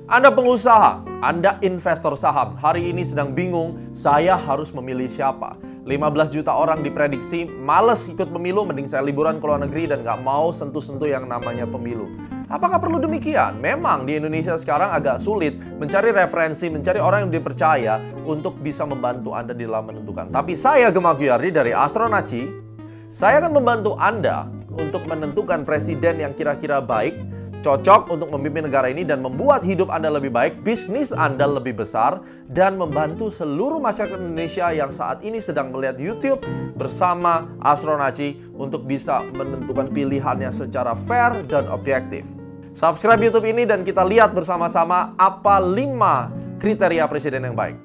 Anda pengusaha, Anda investor saham, hari ini sedang bingung, saya harus memilih siapa? 15 juta orang diprediksi males ikut pemilu, mending saya liburan ke luar negeri dan nggak mau sentuh-sentuh yang namanya pemilu. Apakah perlu demikian? Memang di Indonesia sekarang agak sulit mencari referensi, mencari orang yang dipercaya untuk bisa membantu Anda di dalam menentukan. Tapi saya, Gemma Gyardi dari Astronaci, saya akan membantu Anda untuk menentukan presiden yang kira-kira baik, cocok untuk memimpin negara ini dan membuat hidup Anda lebih baik, bisnis Anda lebih besar, dan membantu seluruh masyarakat Indonesia yang saat ini sedang melihat YouTube bersama Astronaci untuk bisa menentukan pilihannya secara fair dan objektif. Subscribe YouTube ini dan kita lihat bersama-sama apa 5 kriteria presiden yang baik.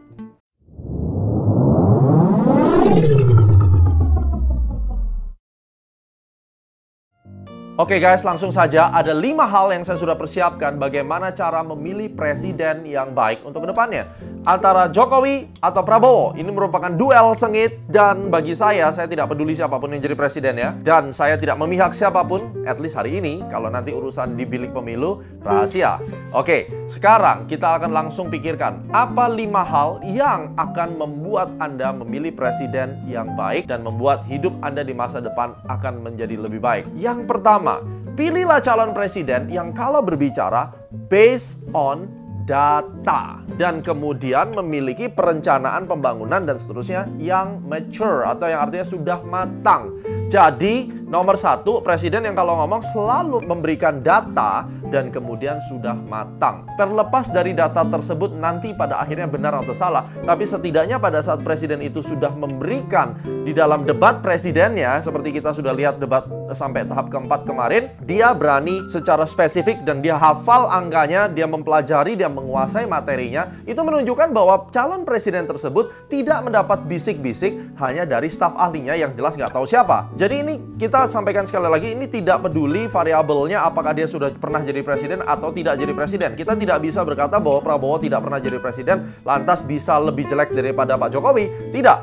Oke guys, langsung saja ada 5 hal yang saya sudah persiapkan bagaimana cara memilih presiden yang baik untuk kedepannya. Antara Jokowi atau Prabowo, ini merupakan duel sengit dan bagi saya tidak peduli siapapun yang jadi presiden ya. Dan saya tidak memihak siapapun, at least hari ini, kalau nanti urusan di bilik pemilu, rahasia. Oke, sekarang kita akan langsung pikirkan, apa 5 hal yang akan membuat Anda memilih presiden yang baik dan membuat hidup Anda di masa depan akan menjadi lebih baik. Yang pertama, pilihlah calon presiden yang kalau berbicara based on data dan kemudian memiliki perencanaan pembangunan dan seterusnya yang mature atau yang artinya sudah matang. Jadi nomor 1, presiden yang kalau ngomong selalu memberikan data dan kemudian sudah matang. Terlepas dari data tersebut nanti pada akhirnya benar atau salah, tapi setidaknya pada saat presiden itu sudah memberikan di dalam debat presidennya, seperti kita sudah lihat debat sampai tahap keempat kemarin, dia berani secara spesifik dan dia hafal angkanya, dia mempelajari, dia menguasai materinya. Itu menunjukkan bahwa calon presiden tersebut tidak mendapat bisik-bisik hanya dari staf ahlinya yang jelas nggak tahu siapa. Jadi ini kita sampaikan sekali lagi, ini tidak peduli variabelnya apakah dia sudah pernah jadi presiden atau tidak jadi presiden. Kita tidak bisa berkata bahwa Prabowo tidak pernah jadi presiden lantas bisa lebih jelek daripada Pak Jokowi. Tidak.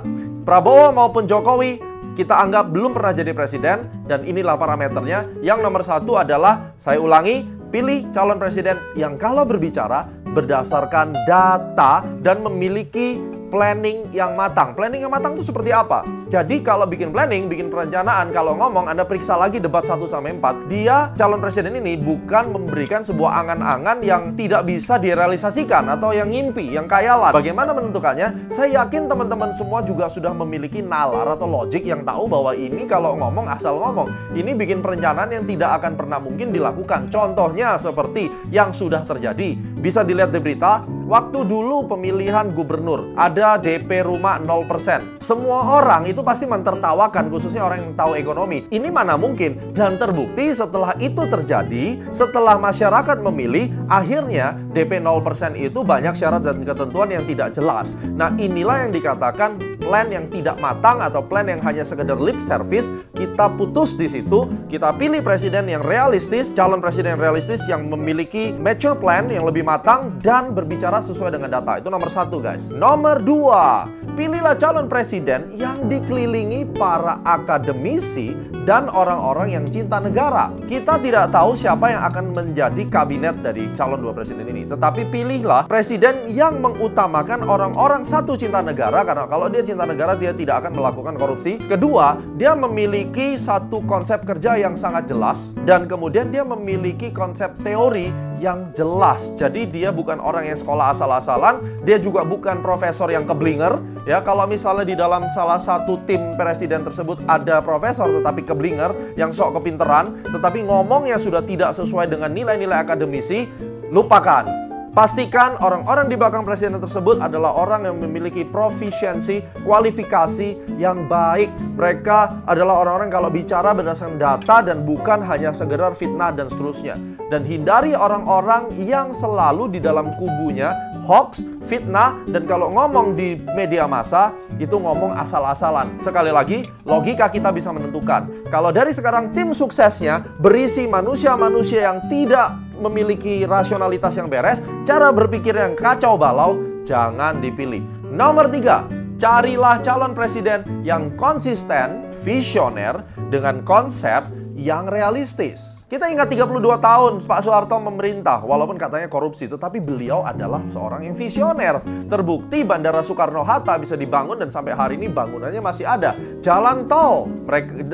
Prabowo maupun Jokowi kita anggap belum pernah jadi presiden dan inilah parameternya. Yang nomor 1 adalah, saya ulangi, pilih calon presiden yang kalau berbicara berdasarkan data dan memiliki planning yang matang. Planning yang matang itu seperti apa? Jadi kalau bikin planning, bikin perencanaan, kalau ngomong Anda periksa lagi debat 1-4, dia calon presiden ini bukan memberikan sebuah angan-angan yang tidak bisa direalisasikan atau yang ngimpi, yang khayalan. Bagaimana menentukannya? Saya yakin teman-teman semua juga sudah memiliki nalar atau logik yang tahu bahwa ini kalau ngomong asal ngomong. Ini bikin perencanaan yang tidak akan pernah mungkin dilakukan. Contohnya seperti yang sudah terjadi. Bisa dilihat di berita, waktu dulu pemilihan gubernur, ada DP rumah 0%. Semua orang itu pasti mentertawakan, khususnya orang yang tahu ekonomi. Ini mana mungkin? Dan terbukti setelah itu terjadi, setelah masyarakat memilih, akhirnya DP 0% itu banyak syarat dan ketentuan yang tidak jelas. Nah, inilah yang dikatakan plan yang tidak matang atau plan yang hanya sekedar lip service. Kita putus di situ, kita pilih presiden yang realistis, calon presiden yang realistis yang memiliki mature plan yang lebih matang dan berbicara sesuai dengan data. Itu nomor 1 guys. Nomor 2, pilihlah calon presiden yang dikelilingi para akademisi dan orang-orang yang cinta negara. Kita tidak tahu siapa yang akan menjadi kabinet dari calon 2 presiden ini. Tetapi pilihlah presiden yang mengutamakan orang-orang, satu, cinta negara, karena kalau dia cinta negara dia tidak akan melakukan korupsi. Kedua, dia memiliki satu konsep kerja yang sangat jelas. Dan kemudian dia memiliki konsep teori yang jelas. Jadi dia bukan orang yang sekolah asal-asalan, dia juga bukan profesor yang keblinger. Ya, kalau misalnya di dalam salah satu tim presiden tersebut ada profesor tetapi keblinger, yang sok kepinteran, tetapi ngomongnya sudah tidak sesuai dengan nilai-nilai akademisi, lupakan. Pastikan orang-orang di belakang presiden tersebut adalah orang yang memiliki proficiency, kualifikasi yang baik. Mereka adalah orang-orang kalau bicara berdasarkan data dan bukan hanya sekedar fitnah dan seterusnya. Dan hindari orang-orang yang selalu di dalam kubunya hoax, fitnah, dan kalau ngomong di media massa itu ngomong asal-asalan. Sekali lagi, logika kita bisa menentukan. Kalau dari sekarang tim suksesnya berisi manusia-manusia yang tidak memiliki rasionalitas yang beres, cara berpikir yang kacau balau, jangan dipilih. Nomor 3, carilah calon presiden yang konsisten, visioner, dengan konsep yang realistis. Kita ingat 32 tahun Pak Soeharto memerintah, walaupun katanya korupsi, tetapi beliau adalah seorang yang visioner. Terbukti Bandara Soekarno-Hatta bisa dibangun dan sampai hari ini bangunannya masih ada. Jalan tol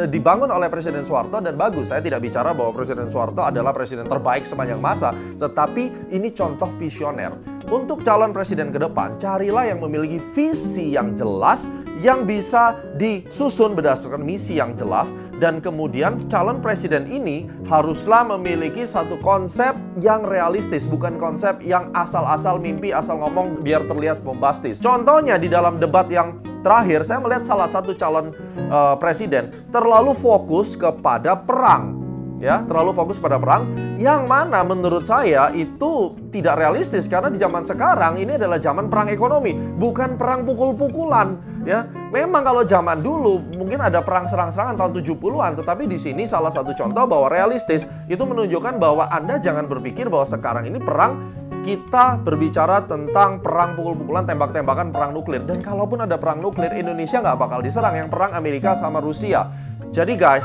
dibangun oleh Presiden Soeharto dan bagus. Saya tidak bicara bahwa Presiden Soeharto adalah presiden terbaik sepanjang masa, tetapi ini contoh visioner. Untuk calon presiden ke depan, carilah yang memiliki visi yang jelas, yang bisa disusun berdasarkan misi yang jelas, dan kemudian calon presiden ini haruslah memiliki satu konsep yang realistis, bukan konsep yang asal-asal mimpi, asal ngomong biar terlihat bombastis. Contohnya di dalam debat yang terakhir, saya melihat salah satu calon presiden terlalu fokus kepada perang. Ya, terlalu fokus pada perang, yang mana menurut saya itu tidak realistis, karena di zaman sekarang ini adalah zaman perang ekonomi, bukan perang pukul-pukulan. Ya, memang kalau zaman dulu mungkin ada perang serang-serangan tahun 70-an, tetapi di sini salah satu contoh bahwa realistis itu menunjukkan bahwa Anda jangan berpikir bahwa sekarang ini perang, kita berbicara tentang perang pukul-pukulan, tembak-tembakan, perang nuklir. Dan kalaupun ada perang nuklir, Indonesia nggak bakal diserang, yang perang Amerika sama Rusia. Jadi guys,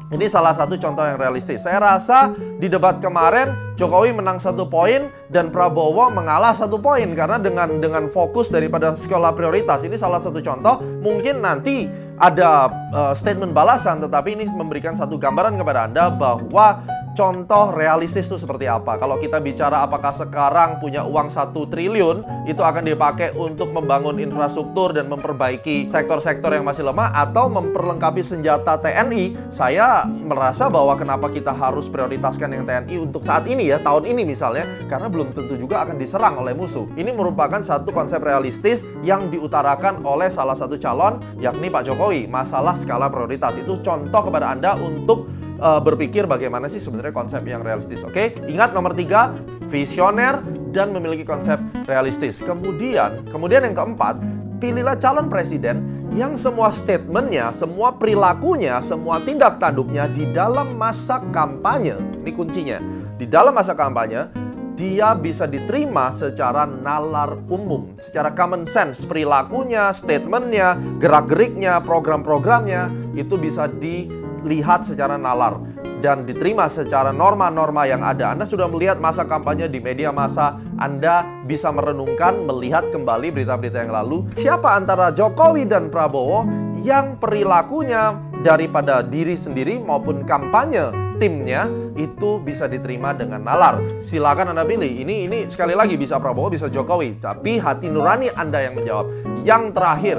ini salah satu contoh yang realistis. Saya rasa di debat kemarin Jokowi menang 1 poin dan Prabowo mengalah 1 poin karena dengan fokus daripada skala prioritas. Ini salah satu contoh. Mungkin nanti ada statement balasan, tetapi ini memberikan satu gambaran kepada Anda bahwa contoh realistis itu seperti apa. Kalau kita bicara apakah sekarang punya uang 1 triliun itu akan dipakai untuk membangun infrastruktur dan memperbaiki sektor-sektor yang masih lemah, atau memperlengkapi senjata TNI, saya merasa bahwa kenapa kita harus prioritaskan yang TNI untuk saat ini ya, tahun ini misalnya, karena belum tentu juga akan diserang oleh musuh. Ini merupakan satu konsep realistis yang diutarakan oleh salah satu calon, yakni Pak Jokowi. Masalah skala prioritas itu contoh kepada Anda untuk berpikir bagaimana sih sebenarnya konsep yang realistis. Oke, ingat nomor 3, visioner dan memiliki konsep realistis. Kemudian yang keempat, pilihlah calon presiden yang semua statementnya, semua perilakunya, semua tindak tanduknya di dalam masa kampanye. Ini kuncinya. Di dalam masa kampanye, dia bisa diterima secara nalar umum, secara common sense. Perilakunya, statementnya, gerak-geriknya, program-programnya, itu bisa dilihat secara nalar dan diterima secara norma-norma yang ada. Anda sudah melihat masa kampanye di media massa, Anda bisa merenungkan, melihat kembali berita-berita yang lalu. Siapa antara Jokowi dan Prabowo yang perilakunya daripada diri sendiri maupun kampanye timnya itu bisa diterima dengan nalar? Silakan Anda pilih. Ini sekali lagi bisa Prabowo, bisa Jokowi, tapi hati nurani Anda yang menjawab. Yang terakhir,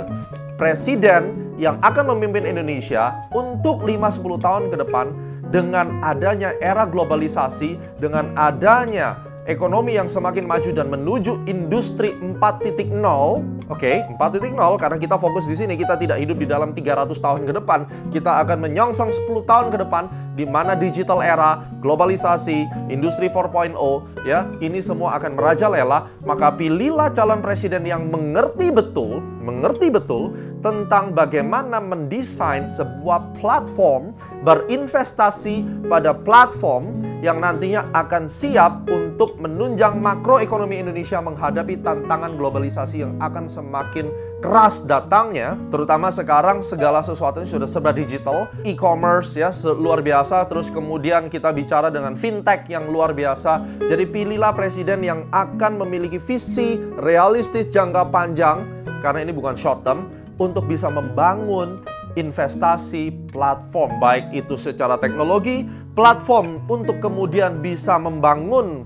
presiden yang akan memimpin Indonesia untuk 5-10 tahun ke depan dengan adanya era globalisasi, dengan adanya ekonomi yang semakin maju dan menuju industri 4.0. Oke, 4.0 karena kita fokus di sini, kita tidak hidup di dalam 300 tahun ke depan. Kita akan menyongsong 10 tahun ke depan di mana digital era, globalisasi, industri 4.0 ya, ini semua akan merajalela. Maka pilihlah calon presiden yang mengerti betul tentang bagaimana mendesain sebuah platform, berinvestasi pada platform yang nantinya akan siap untuk menunjang makroekonomi Indonesia menghadapi tantangan globalisasi yang akan semakin keras datangnya. Terutama sekarang segala sesuatunya sudah serba digital, e-commerce ya luar biasa, terus kemudian kita bicara dengan fintech yang luar biasa. Jadi pilihlah presiden yang akan memiliki visi realistis jangka panjang, karena ini bukan short term, untuk bisa membangun investasi platform, baik itu secara teknologi, platform untuk kemudian bisa membangun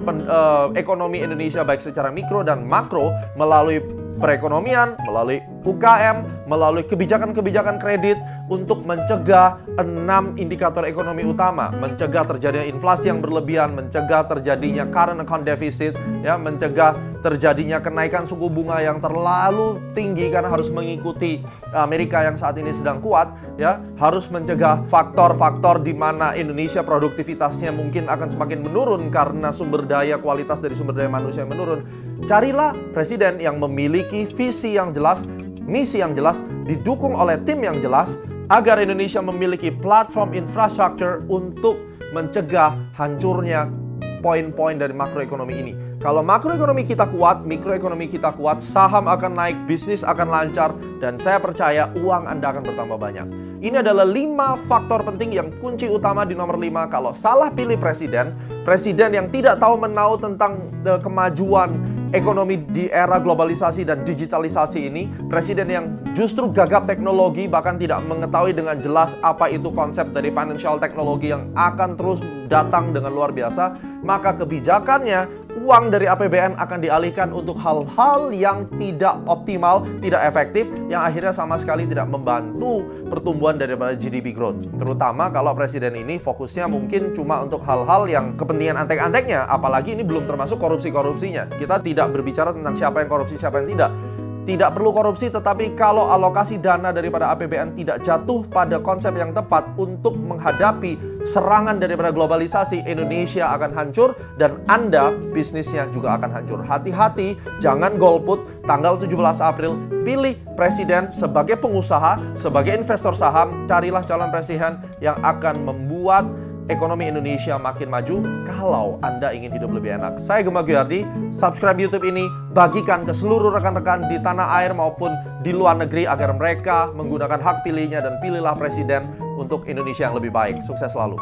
ekonomi Indonesia baik secara mikro dan makro melalui perekonomian, melalui UKM, melalui kebijakan-kebijakan kredit untuk mencegah 6 indikator ekonomi utama, mencegah terjadinya inflasi yang berlebihan, mencegah terjadinya current account deficit, ya, mencegah terjadinya kenaikan suku bunga yang terlalu tinggi karena harus mengikuti Amerika yang saat ini sedang kuat, ya, harus mencegah faktor-faktor di mana Indonesia produktivitasnya mungkin akan semakin menurun karena sumber daya, kualitas dari sumber daya manusia yang menurun. Carilah presiden yang memiliki visi yang jelas, misi yang jelas, didukung oleh tim yang jelas, agar Indonesia memiliki platform infrastruktur untuk mencegah hancurnya poin-poin dari makroekonomi ini. Kalau makroekonomi kita kuat, mikroekonomi kita kuat, saham akan naik, bisnis akan lancar, dan saya percaya uang Anda akan bertambah banyak. Ini adalah 5 faktor penting yang kunci utama di nomor 5 kalau salah pilih presiden yang tidak tahu menau tentang kemajuan ekonomi di era globalisasi dan digitalisasi ini, presiden yang justru gagap teknologi bahkan tidak mengetahui dengan jelas apa itu konsep dari financial technology yang akan terus datang dengan luar biasa, maka kebijakannya, uang dari APBN akan dialihkan untuk hal-hal yang tidak optimal, tidak efektif, yang akhirnya sama sekali tidak membantu pertumbuhan daripada GDP growth. Terutama kalau presiden ini fokusnya mungkin cuma untuk hal-hal yang kepentingan antek-anteknya, apalagi ini belum termasuk korupsi-korupsinya. Kita tidak berbicara tentang siapa yang korupsi, siapa yang tidak. Tidak perlu korupsi, tetapi kalau alokasi dana daripada APBN tidak jatuh pada konsep yang tepat untuk menghadapi serangan daripada globalisasi, Indonesia akan hancur dan Anda bisnisnya juga akan hancur. Hati-hati, jangan golput. Tanggal 17 April, pilih presiden sebagai pengusaha, sebagai investor saham. Carilah calon presiden yang akan membuat ekonomi Indonesia makin maju kalau Anda ingin hidup lebih enak. Saya Gema Guyardi, subscribe YouTube ini, bagikan ke seluruh rekan-rekan di tanah air maupun di luar negeri agar mereka menggunakan hak pilihnya dan pilihlah presiden untuk Indonesia yang lebih baik. Sukses selalu.